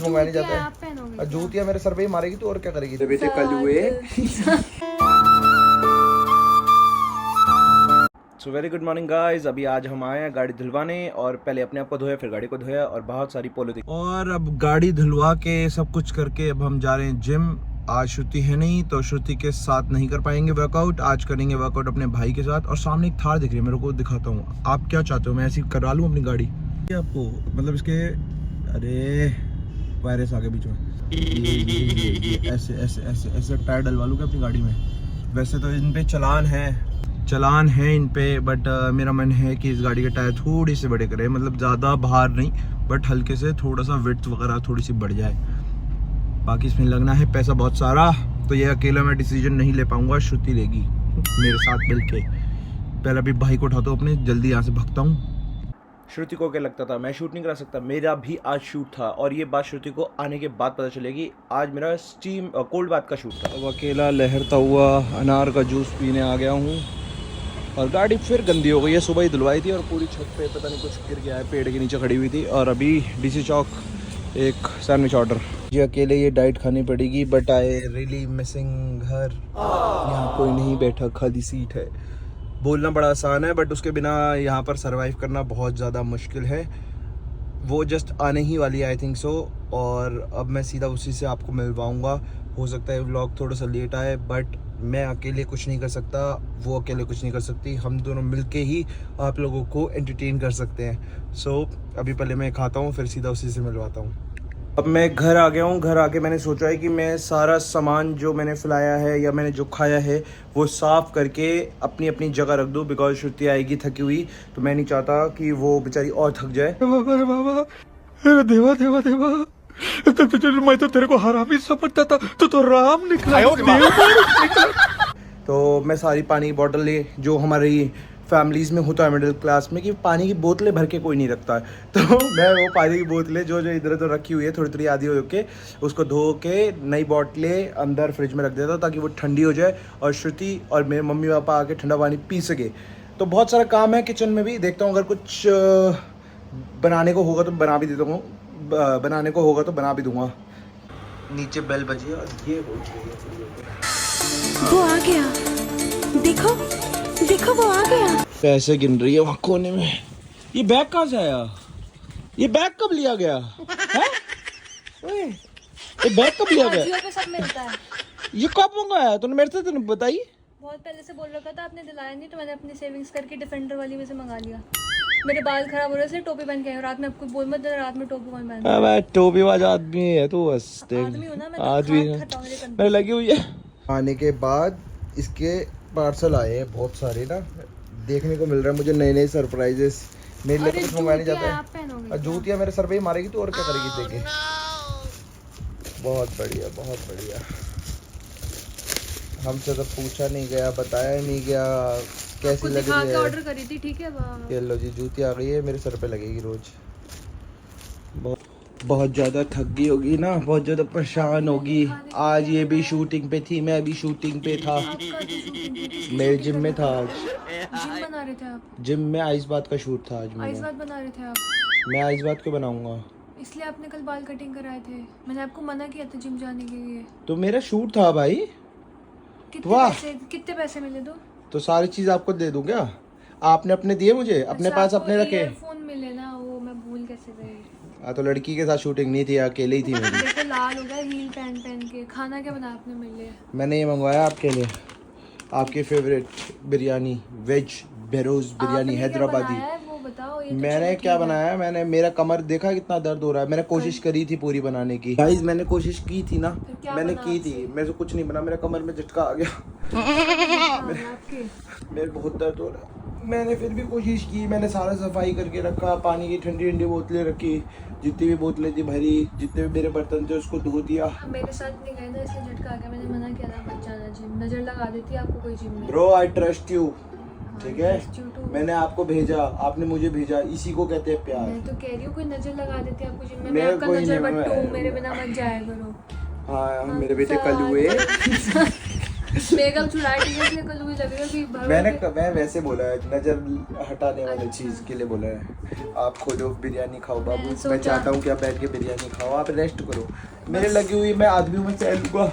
कुछ मंगाया नहीं जाता है। जूतियाँ मेरे सर पे ही मारेगी तो और क्या करेगी बेटे कल so very good morning guys. अभी आज हम आए हैं गाड़ी धुलवाने और पहले अपने आप को धोया फिर गाड़ी को धोया और बहुत सारी पॉलिथीन और अब गाड़ी धुलवा के सब कुछ करके अब हम जा रहे हैं जिम। आज श्रुति है नहीं तो श्रुति के साथ नहीं कर पाएंगे वर्कआउट। आज करेंगे वर्कआउट अपने भाई के साथ। और सामने एक थार दिख रही है, मेरे को दिखाता हूँ। आप क्या चाहते हो, मैं ऐसी करा लूँ अपनी गाड़ी आपको? मतलब इसके अरे वायरस आगे बीच में ये ऐसे ऐसे ऐसे ऐसे टायर डलवा लूँ क्या अपनी गाड़ी में? वैसे तो इन पे चलान है इन पे, बट मेरा मन है कि इस गाड़ी के टायर थोड़ी से बड़े करें, मतलब ज़्यादा बाहर नहीं बट हल्के से, थोड़ा सा विड्थ वगैरह थोड़ी सी बढ़ जाए। बाकी इसमें लगना है पैसा बहुत सारा, तो ये अकेला मैं डिसीजन नहीं ले पाऊंगा, श्रुति लेगी मेरे साथ मिलके। पहले अभी भाई को उठाता हूँ अपने, जल्दी यहाँ से भागता हूँ। श्रुति को क्या लगता था मैं शूट नहीं करा सकता, मेरा भी आज शूट था और ये बात श्रुति को आने के बाद पता चलेगी। आज मेरा स्टीम कोल्ड बाथ का शूट था। अब अकेला लहरता हुआ अनार का जूस पीने आ गया हूँ और गाड़ी फिर गंदी हो गई है। सुबह ही धुलवाई थी और पूरी छत पे पता नहीं कुछ गिर गया है, पेड़ के नीचे खड़ी हुई थी। और अभी डीसी चौक एक सैंडविच ऑर्डर। जी अकेले ये डाइट खानी पड़ेगी, बट आई रियली मिसिंग घर। यहाँ कोई नहीं बैठा, खाली सीट है। बोलना बड़ा आसान है बट उसके बिना यहाँ पर सरवाइव करना बहुत ज़्यादा मुश्किल है। वो जस्ट आने ही वाली आई थिंक सो, और अब मैं सीधा उसी से आपको मिलवाऊँगा। हो सकता है व्लॉग थोड़ा सा लेट आए, बट मैं अकेले कुछ नहीं कर सकता, वो अकेले कुछ नहीं कर सकती। हम दोनों मिलके ही आप लोगों को एंटरटेन कर सकते हैं। सो अभी पहले मैं खाता हूँ फिर सीधा उसी से मिलवाता हूँ। अब मैं घर आ गया हूँ। घर आके मैंने सोचा है कि मैं सारा सामान जो मैंने फैलाया है या मैंने जो खाया है वो साफ़ करके अपनी अपनी जगह रख दूँ, बिकॉज श्रुति आएगी थकी हुई, तो मैं नहीं चाहता कि वो बेचारी और थक जाए। बाबा देवा देवा देवा, मैं तो तेरे को हरामी समझता था, तो राम निकला। तो मैं सारी पानी की बोतल ले, जो हमारी फैमिलीज़ में होता है मिडिल क्लास में कि पानी की बोतलें भर के कोई नहीं रखता है, तो मैं वो पानी की बोतलें जो इधर उधर रखी हुई है थोड़ी थोड़ी आधी हो के, उसको धो के नई बोतलें अंदर फ्रिज में रख देता हूँ ताकि वो ठंडी हो जाए और श्रुति और मेरे मम्मी पापा आके ठंडा पानी पी सके। तो बहुत सारा काम है किचन में भी, देखता हूँ अगर कुछ बनाने को होगा तो बना भी देता हूँ, बनाने को होगा तो बना भी दूंगा। नीचे बेल बजी और ये हो गई, वो आ गया, देखो देखो वो आ गया। पैसे गिन रही है वहाँ कोने में। ये बैग कहाँ से आया? ये बैग कब लिया गया है? ओए, ये बैग कब लिया गया? जियो पे सब मिलता है। ये कब मंगाया तूने मेरे से? तूने बताई बहुत पहले से बोल रखा था, आपने दिलाया नहीं, तो मैंने अपनी सेविंग्स करके डिफेंडर वाली में से मंगा लिया। मेरे बाल खराब हो रहे थे, टोपी पहन के आए। रात में आपको बोल मत देना, रात में टोपी कौन पहनता है? मैं टोपी वाला आदमी है तू, बस आदमी हो ना, मैं आदमी मेरे लगी हुई है। आने के बाद इसके पार्सल आए हैं बहुत सारे ना, देखने को मिल रहा है मुझे नए नए सरप्राइजेस। मेरे लिए तो कुछ मंगाया नहीं जाता है। जूतियाँ मेरे सर पे ही मारेगी तो और क्या करेगी देखे। बहुत बढ़िया बहुत बढ़िया। हमसे तो पूछा नहीं गया, बताया नहीं गया कैसी लग रही है। ऑर्डर करी थी, ठीक है। ये लो जी जूती आ गई है, मेरे सर पे लगेगी रोज। बहुत ज़्यादा थक गई होगी ना, बहुत ज़्यादा परेशान होगी। आज ये भी शूटिंग पे थी, मैं भी शूटिंग पे था, मेरे जिम में था आज। जिम बना रहे थे आप? जिम में आइस बात का शूट था आज। आइस बात बना रहे थे आप? मैं आइस बात क्यों बनाऊंगा? इसलिए आपने कल बाल कटिंग कराए थे, मैंने आपको मना किया था जिम जाने के लिए। तो मेरा शूट था भाई। कितने पैसे मिले? दो तो सारी चीज आपको दे दूं क्या? आपने अपने दिए मुझे, अपने पास अपने रखे। फोन मिले ना, वो मैं भूल कैसे गई। हाँ तो लड़की के साथ शूटिंग नहीं थी, अकेले ही थी मेरी। देखो लाल हो गया हील पहन पहन के। खाना क्या बनाया आपने मेरे लिए? मैंने ये मंगवाया आपके लिए, आपकी फेवरेट बिरयानी, वेज बेरोज बिरयानी हैदराबादी। वो बताओ। ये मैंने क्या बनाया? मैंने, मेरा कमर देखा कितना दर्द हो रहा है। मैंने कोशिश करी थी पूरी बनाने की गाइस, मैंने कोशिश की थी ना, मैंने की थी। मेरे से कुछ नहीं बना, मेरा कमर में झटका आ गया। मेरे बहुत दर्द हो रहा है। मैंने फिर भी कोशिश की, मैंने सारा सफाई करके रखा, पानी की ठंडी ठंडी बोतलें रखी, जितनी भी बोतलें थी भरी, जितने भी मेरे बर्तन थे उसको धो दिया। मेरे साथ नहीं गए ना, इसलिए झटका आ गया। मैंने मना किया था मत जाना जिम, नजर लगा देती आपको कोई जिम में। ब्रो आई ट्रस्ट यू, ठीक है? मैंने आपको भेजा, आपने मुझे भेजा, इसी को कहते हैं प्यार। मैं तो कह रही हूँ कोई नजर लगा देती आपको जिम में। मैं आपका नजर बट्टू, मेरे बिना मत जाया करो। हाँ मेरे बेटे कल हुए। मेकअप छुड़ाया ठीक है, इसलिए कल मुझे लगेगा कि मैं वैसे बोला है, नजर हटाने वाली चीज के लिए बोला है। आप खोलो बिरयानी खाओ बाबू, मैं चाहता हूँ कि आप बैठ के बिरयानी खाओ, आप रेस्ट करो। मेरे लगी हुई मैं आदमी में सह लूंगा,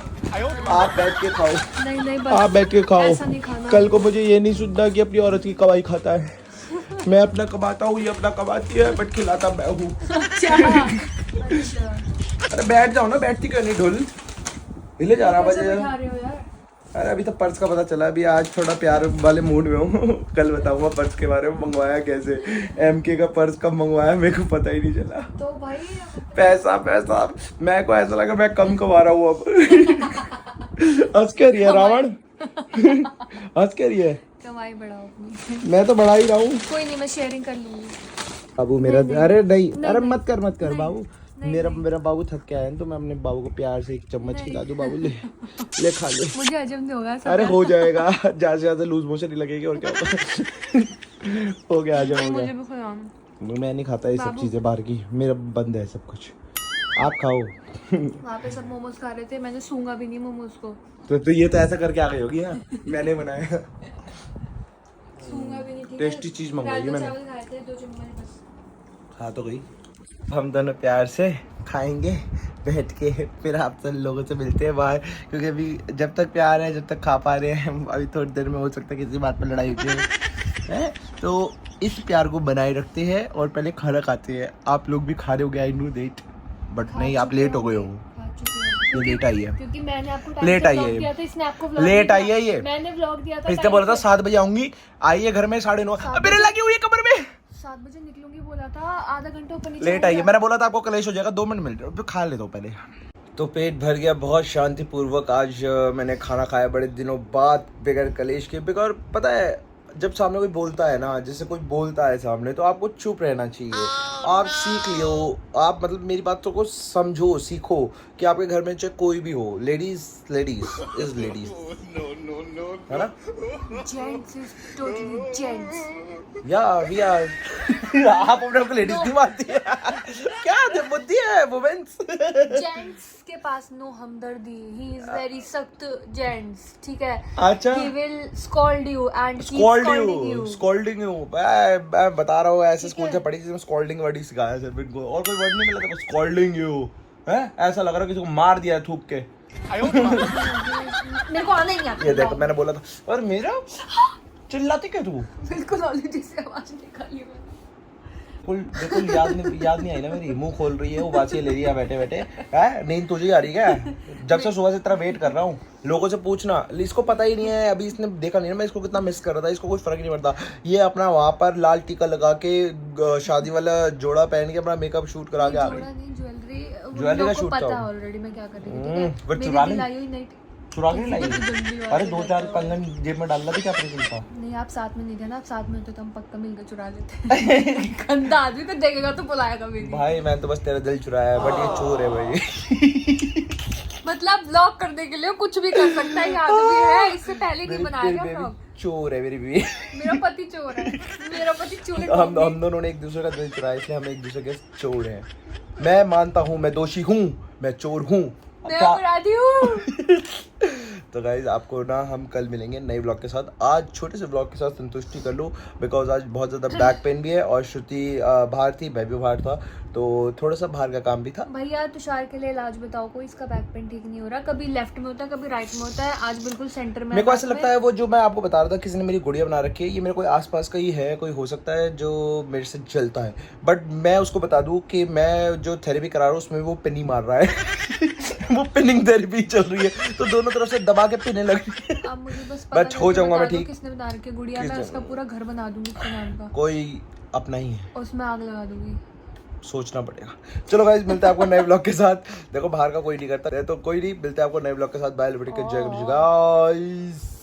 आप बैठ के खाओ। नहीं आप बैठ के खाओ, ऐसा नहीं खाना। कल को मुझे ये नहीं सुनना कि अपनी औरत की कमाई खाता है। मैं अपना कमाता हूँ, ये अपना कमाती है, बट खिलाता मैं हूँ। अच्छा अरे बैठ जाओ ना, बैठती क्यों नहीं ढोल? हिले जा रहा कैसे बजे। बिठा रहे हो यार? अरे अभी तो पर्स का पता चला, अभी आज थोड़ा प्यार वाले मूड में हूँ। कल बताऊंगा पर्स के बारे में, मंगवाया कैसे, MK का पर्स कब मंगवाया मेरे को पता ही नहीं चला। तो भाई पैसा मैं को ऐसा लगा मैं कम कमा रहा हूँ अब। हंस क्या रही है रावण? हंस क्या रही है? कमाई बढ़ाओ अपनी। मैं तो बढ़ा ही रहा हूँ। कोई नहीं, मैं शेयरिंग कर लूंगी। बाबू मेरा, अरे नहीं, अरे मत कर नहीं, बाबू। मेरा बाबू थक के आया है, तो मैं अपने बाबू को प्यार से एक चम्मच खिला दूं। बाबू ले खा ले। मुझे हजम नहीं होगा सब। अरे हो जाएगा, ज्यादा से ज्यादा लूज मोशन ही लगेगी और क्या होगा। हो गया, हजम हो मुझे गया। भी खिलाना। मैं नहीं खाता ये सब चीजें बाहर की, मेरा बंद है सब कुछ। आप खाओ। वहाँ पे सब मोमोज खा रहे थे, मैंने सूंगा भी नहीं मोमोज को। तो ये तो ऐसा करके आ गई होगी ना, मैंने बनाया। सूंगा भी नहीं, ठीक है? टेस्टी चीज मंगवाई है मैंने। चावल खाए थे 2 चम्मच बस। खा तो गई। हम दोनों प्यार से खाएंगे बैठ के, फिर आप सब लोगों से मिलते हैं बाहर, क्योंकि अभी जब तक प्यार है, जब तक खा पा रहे हैं, अभी थोड़ी देर में हो सकता है किसी बात पर लड़ाई होती है। तो इस प्यार को बनाए रखते हैं और पहले खाना खाते हैं। आप लोग भी खा रहे हो गए, आई नो दैट, बट नहीं, आप लेट हो गए हो। ये लेट आई है, क्योंकि मैंने आपको लेट आई है, दिया था, इसने आपको vlog लेट दिया आई है ये। मैंने व्लॉग दिया था, इसने बोला था 7 बजे आऊंगी, आई है घर में 9:30। मेरे लगी हुई है कमर में। 7 बजे निकलूंगी बोला था, आधा घंटा ऊपर नीचे लेट आई है, मैंने बोला था आपको कलेश हो जाएगा, 2 मिनट मिल रहे, तो खा लेता हूँ पहले। तो पेट भर गया बहुत शांतिपूर्वक। आज मैंने खाना खाया बड़े दिनों बाद बगैर कलेश के। बिकॉज पता है, जब सामने कोई बोलता है ना, जैसे कोई बोलता है सामने, तो आपको चुप रहना चाहिए। आप सीख लियो, आप मतलब मेरी बातों को समझो, सीखो कि आपके घर में चाहे कोई भी हो, लेडीज इज लेडीज, है ना? Gents is totally gents. या वी आर। आप अपने को लेडीज नहीं मानती है? क्या बुद्धि है वुमेन्स? जेंट्स के पास नो हमदर्दी, ही इज वेरी सख्त जेंट्स, ठीक है? अच्छा, he will scold you and scolding you. मैं बता रहा हूँ, ऐसे स्कूल से पढ़ी जिसमें स्कॉल्डिंग वर्ड ही सिखाया सिर्फ इनको, और कोई वर्ड नहीं मिला था। स्कॉल्डिंग यू है, ऐसा लग रहा है किसी को मार दिया थूक के। मेरे को आना ही नहीं आता। ये देखो, मैंने बोला था। और मेरा चिल्लाती क्यों तू? बिल्कुल ऑलरेडी से आवाज निकाली मैंने। बिल्कुल याद नहीं आई ना मेरी। मुंह खोल रही है, वो बात ले रही है बैठे बैठे। है नींद तुझे आ रही है क्या? जब से सुबह से इतना वेट कर रहा हूँ। लोगों से पूछना, इसको पता ही नहीं है, अभी इसने देखा नहीं ना मैं इसको कितना मिस कर रहा था। इसको कोई फर्क नहीं पड़ता। ये अपना वहाँ पर लाल टीका लगा के, शादी वाला जोड़ा पहन के अपना मेकअप शूट करा के आ रही। ज्वेलरी का शूट था ऑलरेडी। मैं क्या कर रही फिर चुरा के लाई। अरे 2-4 कंगन जेब में डालना भी क्या पता चलता? नहीं, आप साथ में नहीं थे ना, आप साथ में होते तो हम पक्का मिलकर चुरा लेते। गंदा आदमी को देखेगा तो बुलाएगा भी नहीं। भाई मैं तो बस तेरा दिल चुराया है, बट ये चोर है भाई। मतलब ब्लॉक करने के लिए कुछ भी कर सकता है, याद भी है, इससे पहले नहीं बनाया क्या ब्लॉग? चोर है मेरी बीवी। मेरा पति चोर है, मेरा पति चोर है। हम दोनों ने एक दूसरे का दिल चुराया, इसलिए हम एक दूसरे के चोर हैं। मैं मानता हूँ मैं दोषी हूँ, मैं चोर हूँ। मैं अपराधी हूँ। तो गाइज आपको ना हम कल मिलेंगे नए ब्लॉग के साथ। आज छोटे से ब्लॉग के साथ संतुष्टि कर लो, बिकॉज आज बहुत ज़्यादा बैक पेन भी है और श्रुति बाहर थी, मैं भी बाहर था, तो थोड़ा सा बाहर का काम भी था। भैया तुषार के लिए इलाज बताओ, कोई इसका बैक पेन ठीक नहीं हो रहा, कभी लेफ्ट में होता है कभी राइट में होता है, आज बिल्कुल सेंटर में। मेरे को ऐसा लगता है वो जो मैं आपको बता रहा था, किसी ने मेरी गुड़िया बना रखी है, ये मेरे कोई आसपास का ही है, कोई हो सकता है जो मेरे से चलता है, बट मैं उसको बता दूं कि मैं जो थेरेपी करा रहा हूँ उसमें वो पिन ही मार रहा है। वो पिनिंग थेरेपी चल रही है, तो दोनों तरफ से दबा के पिने लग रही है। अब मुझे बस बट हो जाऊंगा मैं ठीक। किसने बना रखी है गुड़िया, मैं उसका पूरा घर बना दूंगी उसके नाम का। कोई अपना ही है, उसमें आग लगा दूंगी। सोचना पड़ेगा। चलो गाइस, मिलते हैं आपको नए ब्लॉग के साथ। देखो बाहर का कोई नहीं करता है, तो कोई नहीं, मिलते हैं आपको नए ब्लॉग के साथ। बाय, जय गुरु जी गाइस।